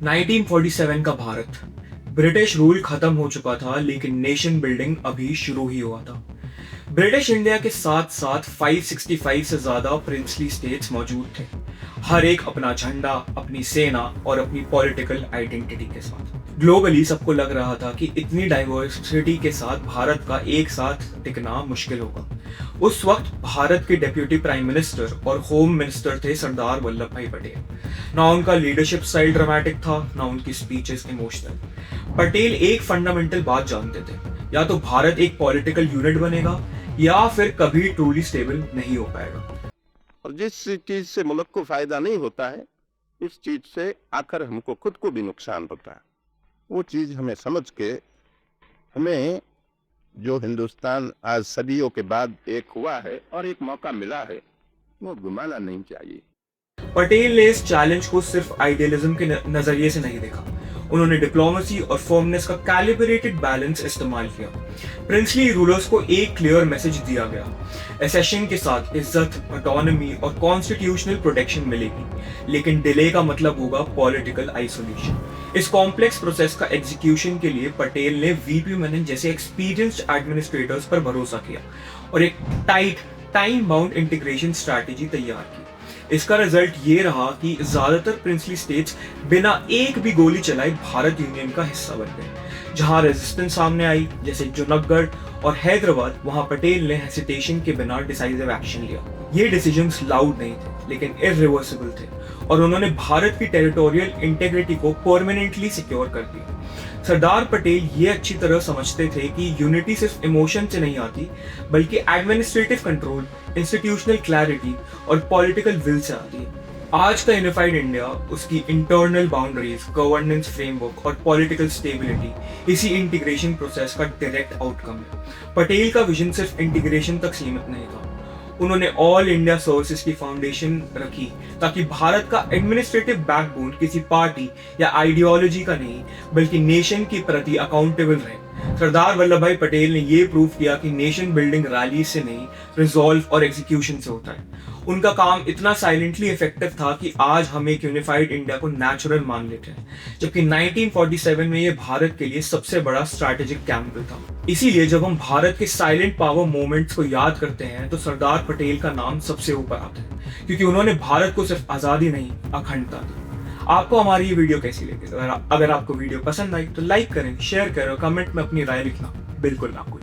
1947 का Bharat. British rule खत्म हो चुका था लेकिन नेशन बिल्डिंग अभी शुरू ही हुआ था। ब्रिटिश इंडिया के साथ साथ 565 से ज्यादा प्रिंसली स्टेट्स मौजूद थे, हर एक अपना झंडा, अपनी सेना और अपनी पॉलिटिकल आइडेंटिटी के साथ। ग्लोबली सबको लग रहा था कि इतनी डाइवर्सिटी के साथ भारत का एक साथ टिकना मुश्किल होगा। उस वक्त भारत के डेप्यूटी प्राइम मिनिस्टर और होम मिनिस्टर थे सरदार वल्लभ भाई पटेल। ना उनका लीडरशिप स्टाइल ड्रामेटिक था, ना उनकी स्पीचेस इमोशनल। पटेल एक फंडामेंटल बात जानते थे, या तो भारत एक पॉलिटिकल यूनिट बनेगा या फिर कभी ट्रूली स्टेबल नहीं हो पाएगा। और जिस चीज से मुल्क को फायदा नहीं होता है, उस चीज से आखिर हमको खुद को भी नुकसान होता है। वो चीज हमें समझ के हमें जो हिंदुस्तान आज सदियों के बाद एक हुआ है और एक मौका मिला है, वो घुमाना नहीं चाहिए। पटेल ने इस चैलेंज को सिर्फ आइडियलिज्म के नजरिए से नहीं देखा, उन्होंने डिप्लोमेसी और फर्मनेस का कैलिब्रेटेड बैलेंस इस्तेमाल किया। प्रिंसली रूलर्स को एक क्लियर मैसेज दिया गया, एसेशन के साथ इज्जत, ऑटोनॉमी और कॉन्स्टिट्यूशनल प्रोटेक्शन मिलेगी, लेकिन डिले का मतलब होगा पॉलिटिकल आइसोलेशन। इस कॉम्प्लेक्स प्रोसेस का एग्जीक्यूशन के लिए पटेल ने वीपी मेनन जैसे एक्सपीरियंस्ड एडमिनिस्ट्रेटर्स पर भरोसा किया और एक tight time bound integration strategy तैयार की। इसका रिजल्ट ये रहा कि ज्यादातर प्रिंसली स्टेट्स बिना एक भी गोली चलाए भारत यूनियन का हिस्सा बन गए। जहां रेजिस्टेंस सामने आई, जैसे जूनागढ़ और हैदराबाद, वहां पटेल ने हेसिटेशन के बिना डिसाइसिव एक्शन लिया। ये डिसीजंस लाउड नहीं थे लेकिन इरिवर्सिबल थे और उन्होंने भारत की टेरिटोरियल इंटेग्रिटी को परमानेंटली सिक्योर कर दिया। सरदार पटेल ये अच्छी तरह समझते थे कि यूनिटी सिर्फ इमोशन से नहीं आती, बल्कि एडमिनिस्ट्रेटिव कंट्रोल, इंस्टीट्यूशनल क्लैरिटी और पॉलिटिकल विल से आती है। आज का यूनिफाइड इंडिया, उसकी इंटरनल बाउंड्रीज, गवर्नेंस फ्रेमवर्क और पॉलिटिकल स्टेबिलिटी इसी इंटीग्रेशन प्रोसेस का डायरेक्ट आउटकम है। पटेल का विजन सिर्फ इंटीग्रेशन तक सीमित नहीं था, उन्होंने ऑल इंडिया सर्विसेज की फाउंडेशन रखी ताकि भारत का एडमिनिस्ट्रेटिव बैकबोन किसी पार्टी या आइडियोलॉजी का नहीं, बल्कि नेशन के प्रति अकाउंटेबल रहे। सरदार वल्लभ भाई पटेल ने यह प्रूव किया कि नेशन बिल्डिंग रैली से नहीं, रिजॉल्व और एग्जीक्यूशन से होता है। उनका काम इतना साइलेंटली इफेक्टिव था कि आज हम एक यूनिफाइड इंडिया को नेचुरल मान लेते हैं, जबकि 1947 में यह भारत के लिए सबसे बड़ा स्ट्रैटेजिक गैम्बल था। इसीलिए जब हम भारत के साइलेंट पावर मोमेंट्स को याद करते हैं तो सरदार पटेल का नाम सबसे ऊपर आता है, क्योंकि उन्होंने भारत को सिर्फ आजादी नहीं, अखंडता दी। आपको हमारी ये वीडियो कैसी लगी? अगर आपको वीडियो पसंद आई तो लाइक करें, शेयर करें और कमेंट में अपनी राय लिखना बिल्कुल ना भूलें।